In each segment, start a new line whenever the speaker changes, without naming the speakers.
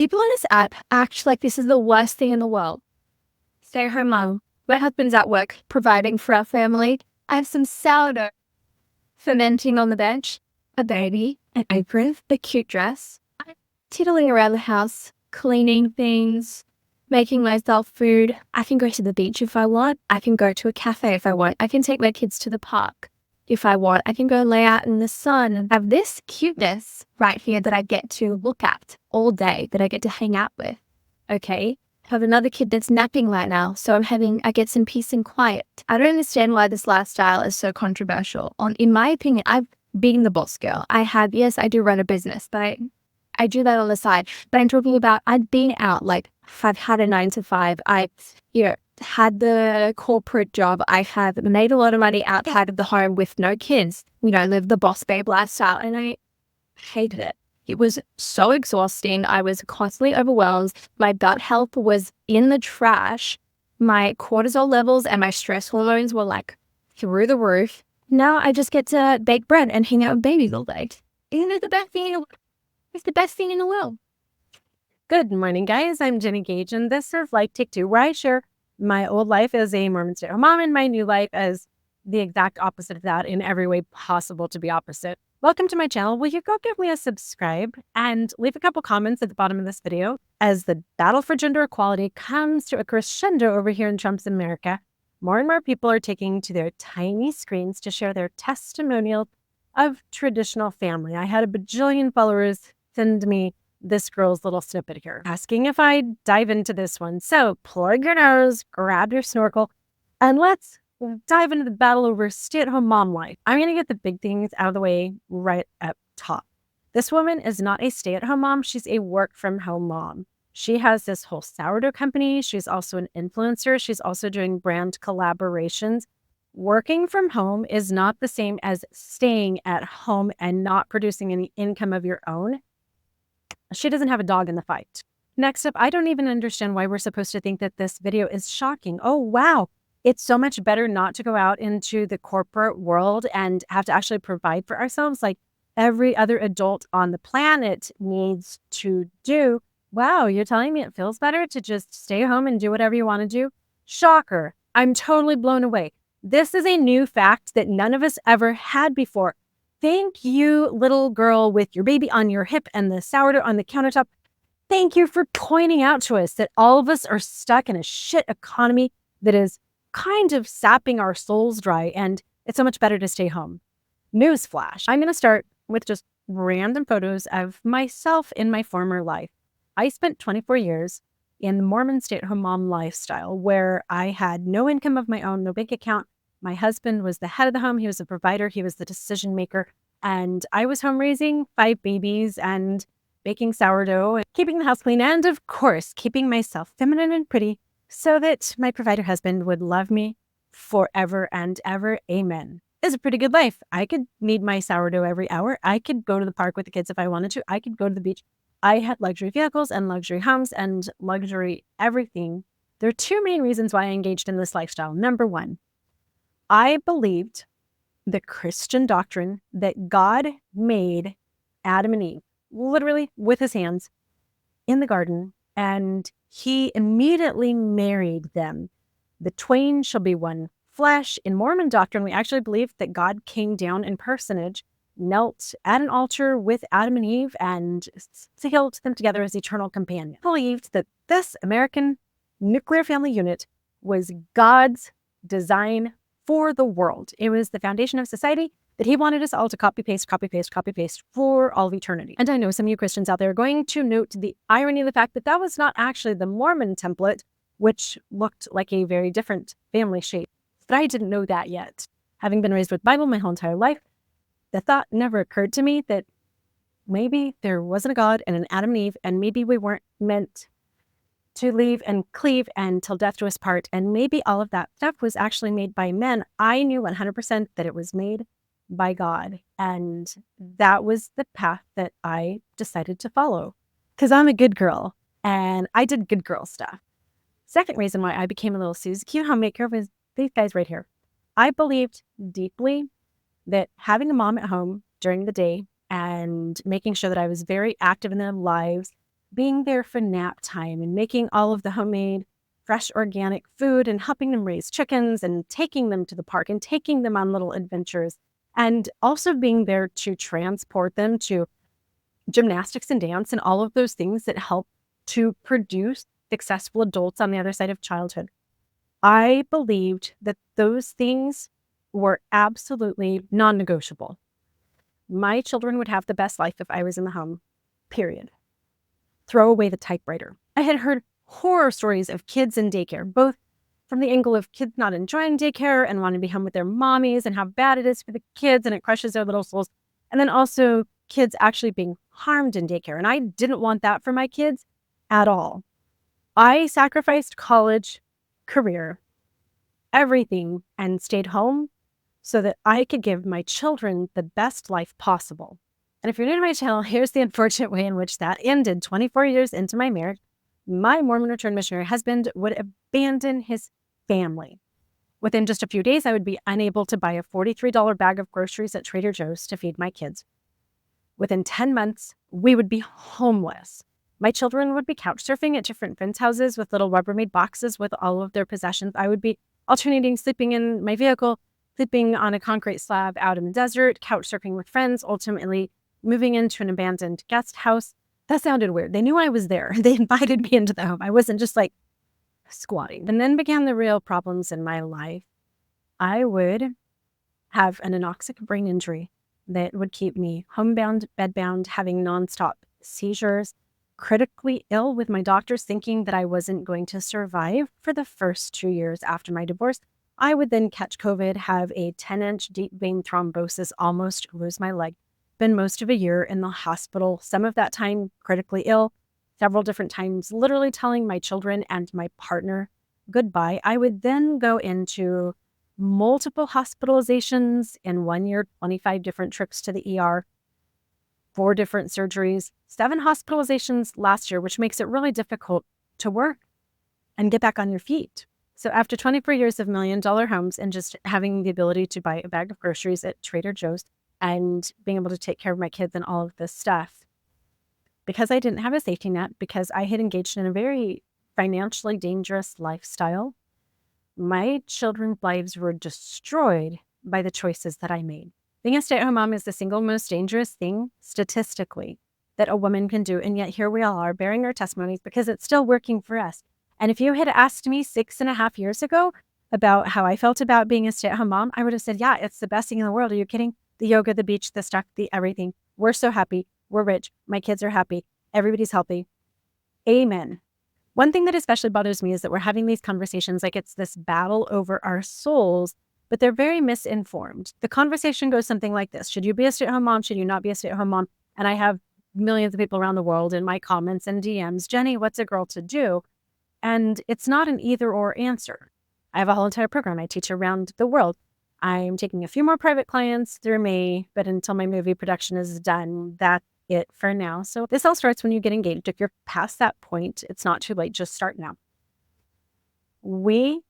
People on this app act like this is the worst thing in the world. Stay-at-home mom. My husband's at work providing for our family. I have some sourdough fermenting on the bench, a baby, an apron, a cute dress. I'm tiddling around the house, cleaning things, making myself food. I can go to the beach if I want. I can go to a cafe if I want. I can take my kids to the park if I want. I can go lay out in the sun and have this cuteness right here that I get to look at all day, that I get to hang out with. Okay. I have another kid that's napping right now, so I get some peace and quiet. I don't understand why this lifestyle is so controversial. In my opinion, I've been the boss girl. Yes, I do run a business, but I do that on the side. But I'm talking about, I've been out, like, I've had a 9 to 5. Had the corporate job. I have made a lot of money outside of the home with no kids. Live the boss babe lifestyle, and I hated it. It was so exhausting. I was constantly overwhelmed. My gut health was in the trash. My cortisol levels and my stress hormones were like through the roof. Now I just get to bake bread and hang out with babies all day. Isn't it the best thing in the world? It's the best thing in the world.
Good morning, guys. I'm Jenny Gage, and this is Life Take Two, where I share my old life as a Mormon stay-at-home mom and my new life as the exact opposite of that in every way possible to be opposite. Welcome to my channel. Will you go give me a subscribe and leave a couple comments at the bottom of this video? As the battle for gender equality comes to a crescendo over here in Trump's America, more and more people are taking to their tiny screens to share their testimonial of traditional family. I had a bajillion followers send me this girl's little snippet here, asking if I'd dive into this one. So plug your nose, grab your snorkel, and let's dive into the battle over stay-at-home mom life. I'm going to get the big things out of the way right up top. This woman is not a stay-at-home mom. She's a work-from-home mom. She has this whole sourdough company. She's also an influencer. She's also doing brand collaborations. Working from home is not the same as staying at home and not producing any income of your own. She doesn't have a dog in the fight. Next up, I don't even understand why we're supposed to think that this video is shocking. Oh, wow. It's so much better not to go out into the corporate world and have to actually provide for ourselves like every other adult on the planet needs to do. Wow, you're telling me it feels better to just stay home and do whatever you want to do? Shocker. I'm totally blown away. This is a new fact that none of us ever had before. Thank you, little girl with your baby on your hip and the sourdough on the countertop. Thank you for pointing out to us that all of us are stuck in a shit economy that is kind of sapping our souls dry, and it's so much better to stay home. Newsflash. I'm going to start with just random photos of myself in my former life. I spent 24 years in the Mormon stay-at-home mom lifestyle where I had no income of my own, no bank account. My husband was the head of the home. He was the provider. He was the decision maker. And I was home raising 5 babies and baking sourdough and keeping the house clean. And of course, keeping myself feminine and pretty so that my provider husband would love me forever and ever. Amen. It's a pretty good life. I could knead my sourdough every hour. I could go to the park with the kids if I wanted to. I could go to the beach. I had luxury vehicles and luxury homes and luxury everything. There are 2 main reasons why I engaged in this lifestyle. Number 1, I believed the Christian doctrine that God made Adam and Eve, literally with his hands, in the garden, and he immediately married them. The twain shall be one flesh. In Mormon doctrine, we actually believe that God came down in personage, knelt at an altar with Adam and Eve, and sealed them together as eternal companions. Believed that this American nuclear family unit was God's design for the world. It was the foundation of society that he wanted us all to copy, paste, copy, paste, copy, paste for all of eternity. And I know some of you Christians out there are going to note the irony of the fact that that was not actually the Mormon template, which looked like a very different family shape. But I didn't know that yet. Having been raised with Bible my whole entire life, the thought never occurred to me that maybe there wasn't a God and an Adam and Eve, and maybe we weren't meant to leave and cleave until death do us part. And maybe all of that stuff was actually made by men. I knew 100% that it was made by God. And that was the path that I decided to follow because I'm a good girl and I did good girl stuff. Second reason why I became a little Susie Q homemaker was these guys right here. I believed deeply that having a mom at home during the day and making sure that I was very active in their lives being there for nap time and making all of the homemade, fresh, organic food and helping them raise chickens and taking them to the park and taking them on little adventures. And also being there to transport them to gymnastics and dance and all of those things that help to produce successful adults on the other side of childhood. I believed that those things were absolutely non-negotiable. My children would have the best life if I was in the home, period. Throw away the typewriter. I had heard horror stories of kids in daycare, both from the angle of kids not enjoying daycare and wanting to be home with their mommies and how bad it is for the kids and it crushes their little souls. And then also kids actually being harmed in daycare. And I didn't want that for my kids at all. I sacrificed college, career, everything, and stayed home so that I could give my children the best life possible. And if you're new to my channel, here's the unfortunate way in which that ended. 24 years into my marriage, my Mormon returned missionary husband would abandon his family. Within just a few days, I would be unable to buy a $43 bag of groceries at Trader Joe's to feed my kids. Within 10 months, we would be homeless. My children would be couch surfing at different friends' houses with little Rubbermaid boxes with all of their possessions. I would be alternating sleeping in my vehicle, sleeping on a concrete slab out in the desert, couch surfing with friends, ultimately moving into an abandoned guest house. That sounded weird. They knew I was there. They invited me into the home. I wasn't just like squatting. And then began the real problems in my life. I would have an anoxic brain injury that would keep me homebound, bedbound, having nonstop seizures, critically ill with my doctors thinking that I wasn't going to survive for the first 2 years after my divorce. I would then catch COVID, have a 10-inch deep vein thrombosis, almost lose my leg, spend most of a year in the hospital, some of that time critically ill, several different times literally telling my children and my partner goodbye. I would then go into multiple hospitalizations in 1 year, 25 different trips to the ER, 4 different surgeries, 7 hospitalizations last year, which makes it really difficult to work and get back on your feet. So after 24 years of $1 million homes and just having the ability to buy a bag of groceries at Trader Joe's and being able to take care of my kids and all of this stuff, because I didn't have a safety net, because I had engaged in a very financially dangerous lifestyle, my children's lives were destroyed by the choices that I made. Being a stay-at-home mom is the single most dangerous thing statistically that a woman can do. And yet here we all are bearing our testimonies because it's still working for us. And if you had asked me 6.5 years ago about how I felt about being a stay-at-home mom, I would have said, yeah, it's the best thing in the world. Are you kidding? The yoga, the beach, the stuff, the everything. We're so happy. We're rich. My kids are happy. Everybody's healthy. Amen. One thing that especially bothers me is that we're having these conversations like it's this battle over our souls, but they're very misinformed. The conversation goes something like this. Should you be a stay-at-home mom? Should you not be a stay-at-home mom? And I have millions of people around the world in my comments and DMs, Jenny, what's a girl to do? And it's not an either or answer. I have a whole entire program I teach around the world. I'm taking a few more private clients through May, but until my movie production is done, that's it for now. So this all starts when you get engaged. If you're past that point, it's not too late. Just start now. We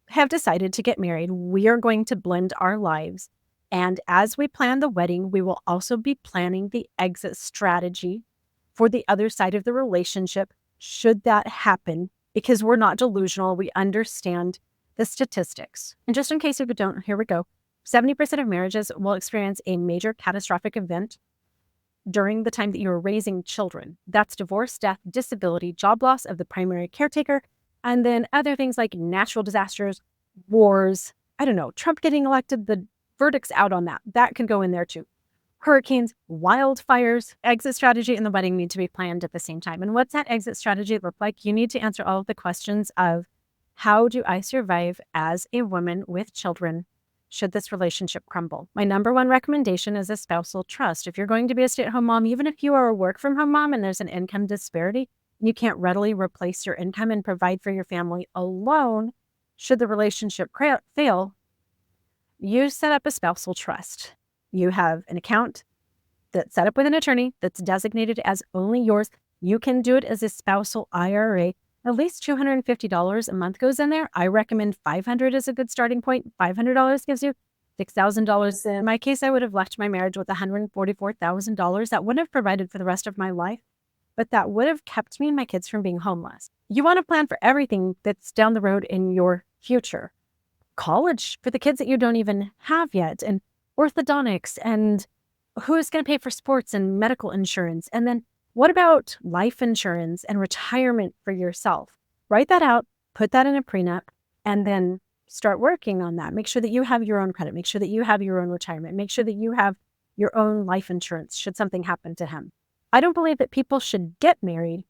have decided to get married. We are going to blend our lives. And as we plan the wedding, we will also be planning the exit strategy for the other side of the relationship, should that happen, because we're not delusional. We understand the statistics. And just in case if you don't, here we go. 70% of marriages will experience a major catastrophic event during the time that you're raising children. That's divorce, death, disability, job loss of the primary caretaker, and then other things like natural disasters, wars, I don't know, Trump getting elected, the verdict's out on that. That can go in there too. Hurricanes, wildfires, exit strategy, and the wedding need to be planned at the same time. And what's that exit strategy look like? You need to answer all of the questions of, how do I survive as a woman with children should this relationship crumble? My number one recommendation is a spousal trust. If you're going to be a stay-at-home mom, even if you are a work-from-home mom and there's an income disparity, you can't readily replace your income and provide for your family alone, should the relationship fail, you set up a spousal trust. You have an account that's set up with an attorney that's designated as only yours. You can do it as a spousal IRA. At least $250 a month goes in there. I recommend $500 is a good starting point. $500 gives you $6,000. In my case, I would have left my marriage with $144,000 that wouldn't have provided for the rest of my life. but that would have kept me and my kids from being homeless. You want to plan for everything that's down the road in your future. College for the kids that you don't even have yet, and orthodontics, and who is going to pay for sports and medical insurance. And then what about life insurance and retirement for yourself? Write that out, put that in a prenup, and then start working on that. Make sure that you have your own credit. Make sure that you have your own retirement. Make sure that you have your own life insurance should something happen to him. I don't believe that people should get married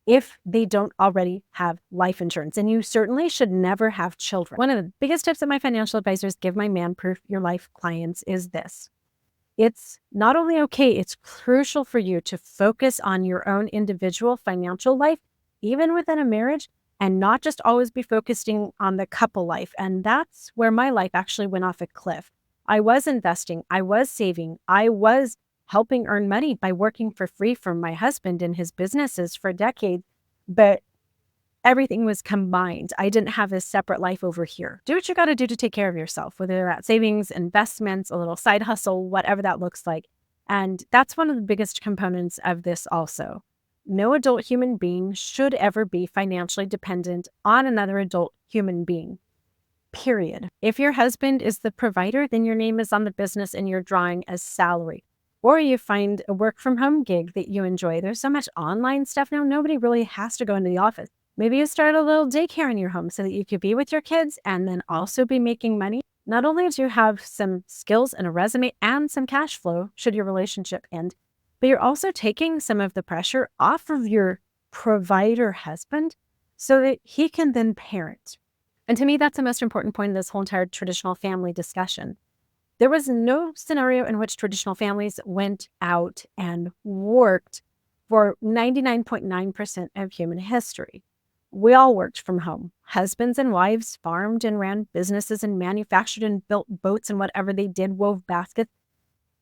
if they don't already have life insurance. And you certainly should never have children. One of the biggest tips that my financial advisors give my Manproof Your Life clients is this. It's not only okay, it's crucial for you to focus on your own individual financial life, even within a marriage, and not just always be focusing on the couple life. And that's where my life actually went off a cliff. I was investing, I was saving, I was helping earn money by working for free for my husband and his businesses for decades, but everything was combined. I didn't have a separate life over here. Do what you got to do to take care of yourself, whether that's savings, investments, a little side hustle, whatever that looks like. And that's one of the biggest components of this also. No adult human being should ever be financially dependent on another adult human being. Period. If your husband is the provider, then your name is on the business and you're drawing as salary. Or you find a work from home gig that you enjoy. There's so much online stuff now, nobody really has to go into the office. Maybe you start a little daycare in your home so that you could be with your kids and then also be making money. Not only do you have some skills and a resume and some cash flow should your relationship end, but you're also taking some of the pressure off of your provider husband so that he can then parent. And to me, that's the most important point of this whole entire traditional family discussion. There was no scenario in which traditional families went out and worked for 99.9% of human history. We all worked from home. Husbands and wives farmed and ran businesses and manufactured and built boats and whatever they did, wove baskets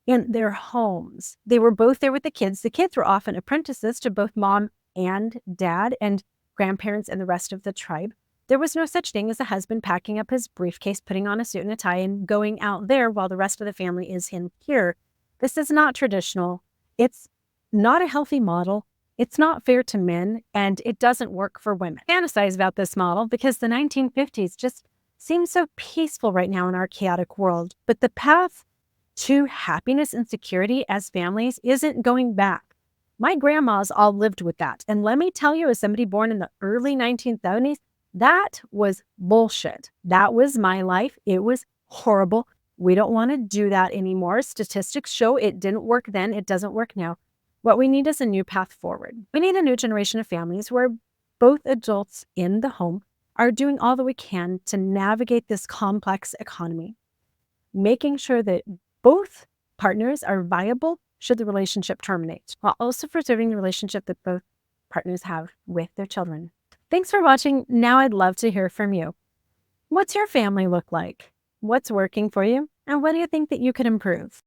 in their homes. They were both there with the kids. The kids were often apprentices to both mom and dad and grandparents and the rest of the tribe. There was no such thing as a husband packing up his briefcase, putting on a suit and a tie, and going out there while the rest of the family is in here. This is not traditional. It's not a healthy model. It's not fair to men, and it doesn't work for women. I fantasize about this model because the 1950s just seems so peaceful right now in our chaotic world. But the path to happiness and security as families isn't going back. My grandmas all lived with that. And let me tell you, as somebody born in the early 1970s, that was bullshit. That was my life. It was horrible. We don't want to do that anymore. Statistics show it didn't work then. It doesn't work now. What we need is a new path forward. We need a new generation of families where both adults in the home are doing all that we can to navigate this complex economy, making sure that both partners are viable should the relationship terminate, while also preserving the relationship that both partners have with their children. Thanks for watching. Now I'd love to hear from you. What's your family look like? What's working for you? And what do you think that you could improve?